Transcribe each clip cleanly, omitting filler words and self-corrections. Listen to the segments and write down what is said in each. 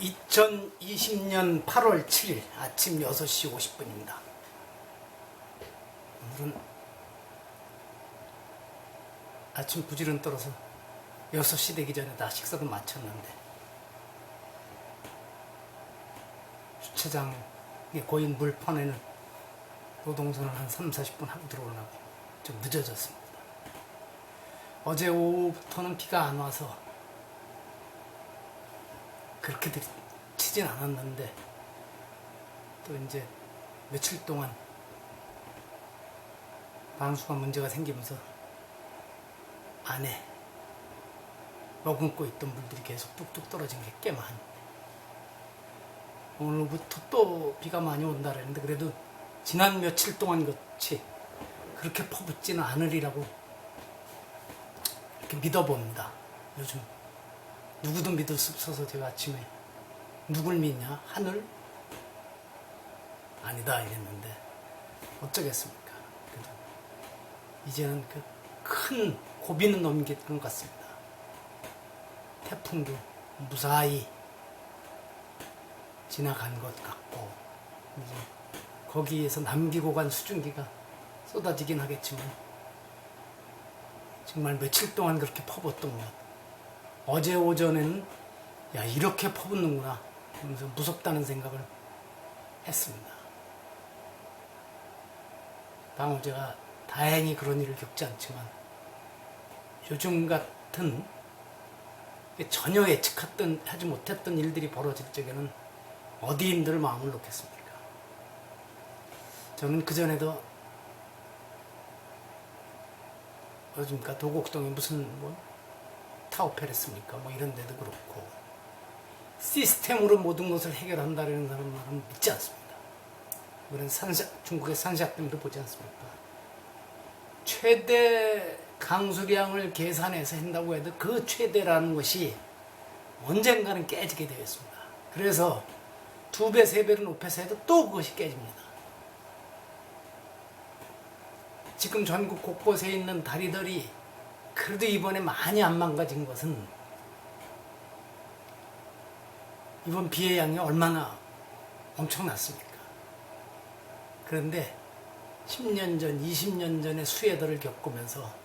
2020년 8월 7일 아침 6시 50분입니다. 오늘은 아침 부지런 떨어서 6시 되기 전에 다 식사도 마쳤는데 주차장에 고인 물판에는 노동선을 한 3-40분 하고 들어오려고 좀 늦어졌습니다. 어제 오후부터는 비가 안 와서 그렇게 치진 않았는데 또 이제 며칠 동안 방수가 문제가 생기면서 안에 머금고 있던 물들이 계속 뚝뚝 떨어진 게 꽤 많네. 오늘부터 또 비가 많이 온다 그랬는데 그래도 지난 며칠 동안 같이 그렇게 퍼붓지는 않으리라고 이렇게 믿어봅니다. 요즘 누구도 믿을 수 없어서 제가 아침에 누굴 믿냐? 하늘? 아니다 이랬는데 어쩌겠습니까? 그래도 이제는 그 큰 고비는 넘긴 것 같습니다. 태풍도 무사히 지나간 것 같고 이제 거기에서 남기고 간 수증기가 쏟아지긴 하겠지만 정말 며칠 동안 그렇게 퍼붓던 것 어제 오전에는 야 이렇게 퍼붓는구나 하면서 무섭다는 생각을 했습니다. 방어제가 다행히 그런 일을 겪지 않지만 요즘 같은 전혀 예측하지 못했던 일들이 벌어질 적에는 어디인들 마음을 놓겠습니까? 저는 그전에도 어디입니까 도곡동에 무슨 타워페레스입니까? 이런 데도 그렇고 시스템으로 모든 것을 해결한다는 사람 말은 믿지 않습니다. 이번엔 중국의 산샤댐도 보지 않습니까? 최대 강수량을 계산해서 한다고 해도 그 최대라는 것이 언젠가는 깨지게 되어 있습니다. 그래서 2배, 3배를 높여서 해도 또 그것이 깨집니다. 지금 전국 곳곳에 있는 다리들이 그래도 이번에 많이 안 망가진 것은 이번 비의 양이 얼마나 엄청났습니까? 그런데 10년 전, 20년 전의 수해들을 겪으면서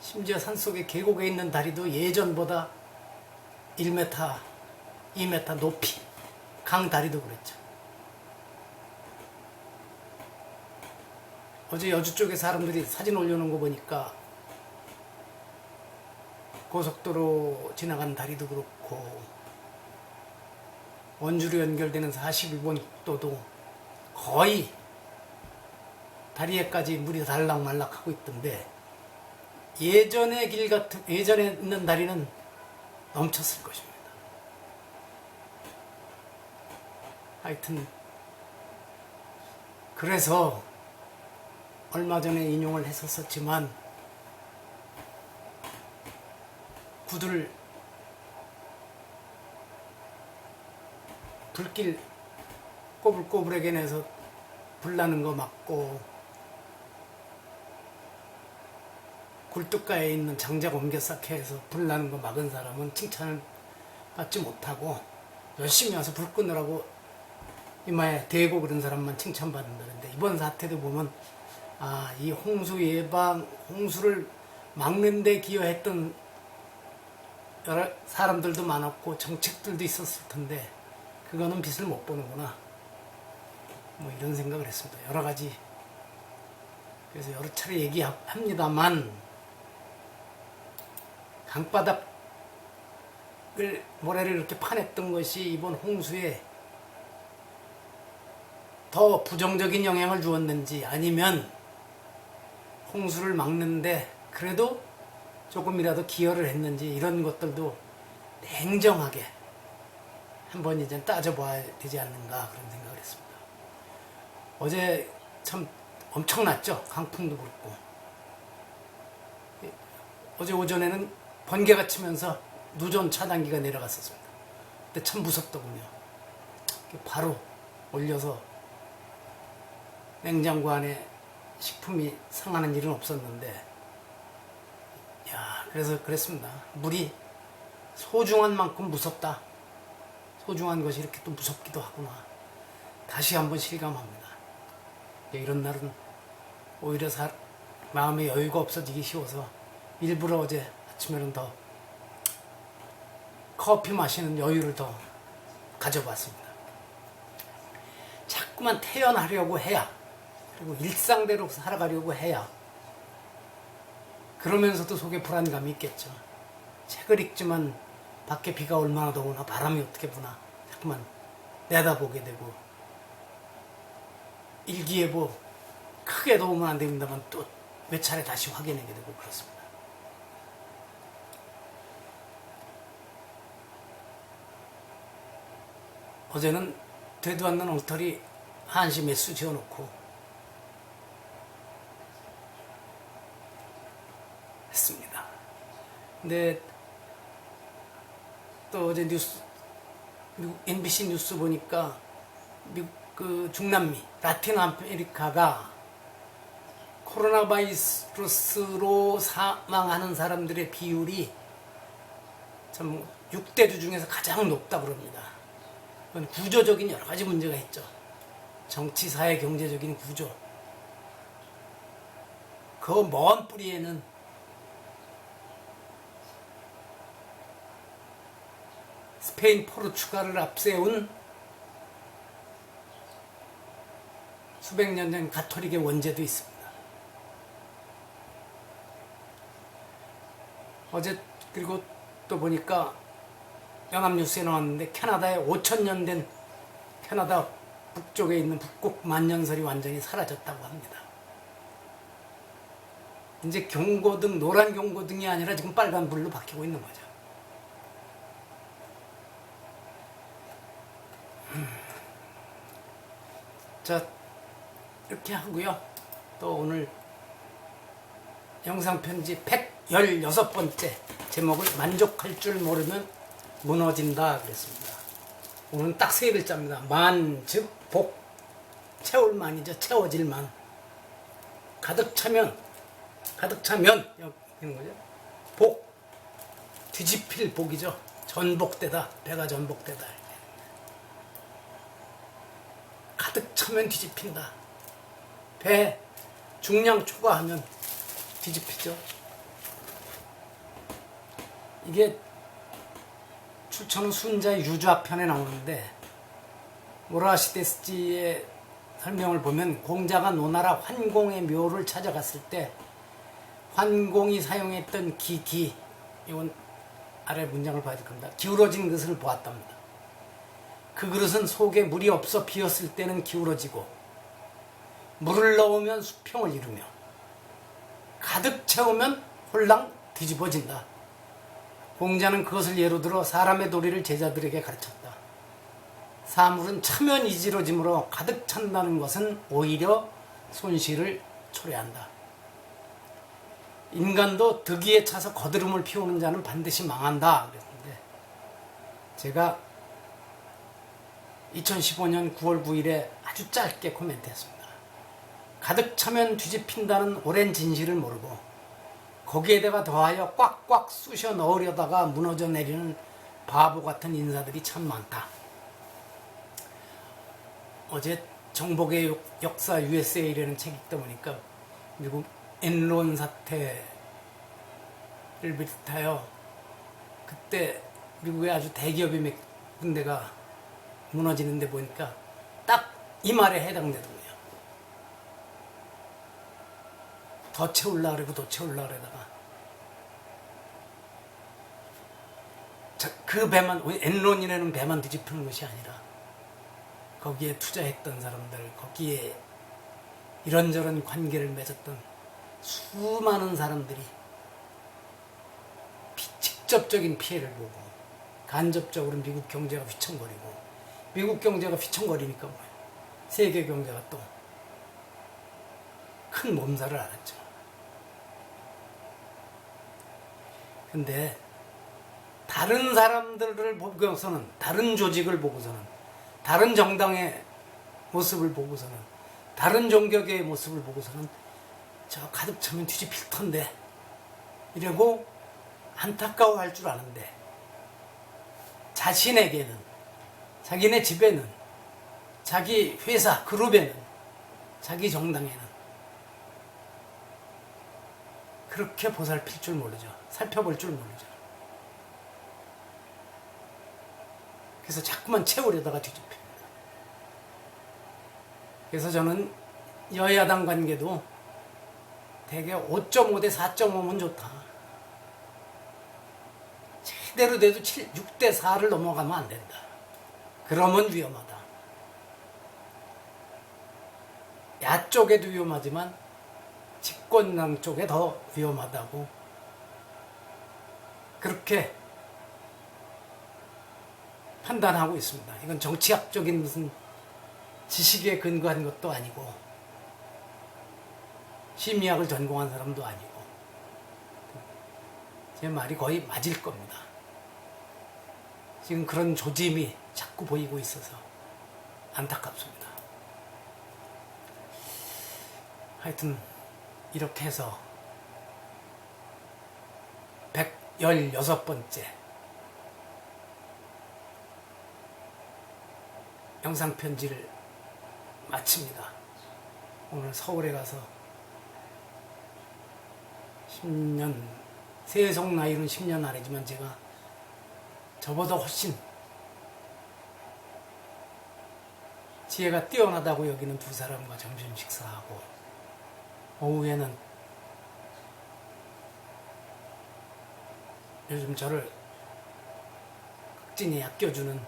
심지어 산속에 계곡에 있는 다리도 예전보다 1m, 2m 높이 강다리도 그랬죠. 어제 여주 쪽에 사람들이 사진 올려놓은 거 보니까 고속도로 지나간 다리도 그렇고 원주로 연결되는 41번 국도도 거의 다리에까지 물이 달락말락하고 있던데 예전에 있는 다리는 넘쳤을 것입니다. 하여튼 그래서 얼마 전에 인용을 했었지만 구들 불길 꼬불꼬불하게 내서 불나는 거 막고 굴뚝가에 있는 장작 옮겨 쌓게 해서 불나는 거 막은 사람은 칭찬을 받지 못하고 열심히 와서 불 끄느라고 이마에 대고 그런 사람만 칭찬받는다는데 이번 사태도 보면 이 홍수 예방, 홍수를 막는 데 기여했던 여러 사람들도 많았고 정책들도 있었을 텐데 그거는 빛을 못 보는구나 이런 생각을 했습니다. 여러 가지 그래서 여러 차례 얘기합니다만 강바닥을 모래를 이렇게 파냈던 것이 이번 홍수에 더 부정적인 영향을 주었는지 아니면 홍수를 막는데 그래도 조금이라도 기여를 했는지 이런 것들도 냉정하게 한번 이제 따져봐야 되지 않는가 그런 생각을 했습니다. 어제 참 엄청났죠. 강풍도 불고 어제 오전에는 번개가 치면서 누전 차단기가 내려갔었습니다. 근데 참 무섭더군요. 바로 올려서 냉장고 안에 식품이 상하는 일은 없었는데 그래서 그랬습니다. 물이 소중한 만큼 무섭다. 소중한 것이 이렇게 또 무섭기도 하구나. 다시 한번 실감합니다. 이런 날은 오히려 마음의 여유가 없어지기 쉬워서 일부러 어제 아침에는 더 커피 마시는 여유를 더 가져봤습니다. 자꾸만 태어나려고 해야, 그리고 일상대로 살아가려고 해야, 그러면서도 속에 불안감이 있겠죠. 책을 읽지만 밖에 비가 얼마나 더 오나, 바람이 어떻게 부나 자꾸만 내다보게 되고, 일기예보 크게 도움은 안 됩니다만 또 몇 차례 다시 확인하게 되고 그렇습니다. 어제는 되도 않는 엉터리 한시 매수 지어놓고 했습니다. 근데 또 어제 미국 MBC 뉴스 보니까 미국 중남미, 라틴 아메리카가 코로나 바이러스로 사망하는 사람들의 비율이 참 6대주 중에서 가장 높다 그럽니다. 그건 구조적인 여러 가지 문제가 있죠. 정치, 사회, 경제적인 구조. 그 먼 뿌리에는 스페인, 포르투갈을 앞세운 수백 년 전 가톨릭의 원죄도 있습니다. 어제 그리고 또 보니까 연합뉴스에 나왔는데 캐나다에 5,000년 된 캐나다 북쪽에 있는 북극 만년설이 완전히 사라졌다고 합니다. 이제 경고등, 노란 경고등이 아니라 지금 빨간 불로 바뀌고 있는 거죠. 자, 이렇게 하고요. 또 오늘 영상 편지 116번째 제목을 만족할 줄 모르면 무너진다 그랬습니다. 오늘은 딱 세 글자입니다. 만, 즉, 복. 채울 만이죠. 채워질 만. 가득 차면 이런 거죠. 복. 뒤집힐 복이죠. 전복되다. 배가 전복되다. 가득 차면 뒤집힌다. 배 중량 초과하면 뒤집히죠. 이게 출처는 순자의 유좌편에 나오는데 모라시데스지의 설명을 보면 공자가 노나라 환공의 묘를 찾아갔을 때 환공이 사용했던 기 이건 아래 문장을 봐야 될 겁니다. 기울어진 것을 보았답니다. 그 그릇은 속에 물이 없어 비었을 때는 기울어지고 물을 넣으면 수평을 이루며 가득 채우면 홀랑 뒤집어진다. 공자는 그것을 예로 들어 사람의 도리를 제자들에게 가르쳤다. 사물은 차면 이지러짐으로 가득 찬다는 것은 오히려 손실을 초래한다. 인간도 득의에 차서 거드름을 피우는 자는 반드시 망한다 그랬는데, 제가 2015년 9월 9일에 아주 짧게 코멘트했습니다. 가득 차면 뒤집힌다는 오랜 진실을 모르고 거기에다가 더하여 꽉꽉 쑤셔 넣으려다가 무너져 내리는 바보 같은 인사들이 참 많다. 어제 정복의 역사 USA라는 책 읽다 보니까 미국 엔론 사태를 비롯하여 그때 미국의 아주 대기업이 몇 군데가 무너지는데 보니까 딱 이 말에 해당되더군요. 더 채우려고 그러고 더 채우려고 그러다가 그 배만, 엔론이라는 배만 뒤집히는 것이 아니라 거기에 투자했던 사람들, 거기에 이런저런 관계를 맺었던 수많은 사람들이 직접적인 피해를 보고 간접적으로 미국 경제가 휘청거리고, 미국 경제가 휘청거리니까 뭐예요? 세계 경제가 또 큰 몸살을 앓았죠. 근데 다른 사람들을 보고서는, 다른 조직을 보고서는, 다른 정당의 모습을 보고서는, 다른 종교계의 모습을 보고서는 저 가득 차면 뒤집힐 텐데 이러고 안타까워할 줄 아는데, 자신에게는 자기네 집에는, 자기 회사 그룹에는, 자기 정당에는 그렇게 보살필 줄 모르죠. 살펴볼 줄 모르죠. 그래서 자꾸만 채우려다가 뒤집힙니다. 그래서 저는 여야당 관계도 대개 5.5 대 4.5면 좋다. 제대로 돼도 6대 4를 넘어가면 안 된다. 그러면 위험하다. 야 쪽에도 위험하지만 집권당 쪽에 더 위험하다고 그렇게 판단하고 있습니다. 이건 정치학적인 무슨 지식에 근거한 것도 아니고 심리학을 전공한 사람도 아니고 제 말이 거의 맞을 겁니다. 지금 그런 조짐이 자꾸 보이고 있어서 안타깝습니다. 하여튼 이렇게 해서 116번째 영상편지를 마칩니다. 오늘 서울에 가서 10년, 세속 나이로는 10년 아래지만 제가 저보다 훨씬 지혜가 뛰어나다고 여기는 두 사람과 점심 식사하고 오후에는 요즘 저를 극진히 아껴주는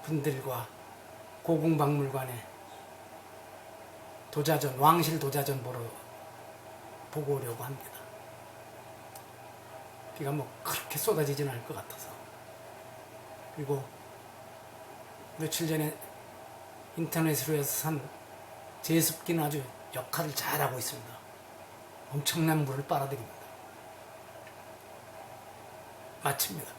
분들과 고궁박물관에 도자전, 왕실 도자전 보고 오려고 합니다. 비가 뭐 그렇게 쏟아지진 않을 것 같아서. 그리고 며칠 전에 인터넷으로 해서 산 제습기는 아주 역할을 잘하고 있습니다. 엄청난 물을 빨아들입니다. 마칩니다.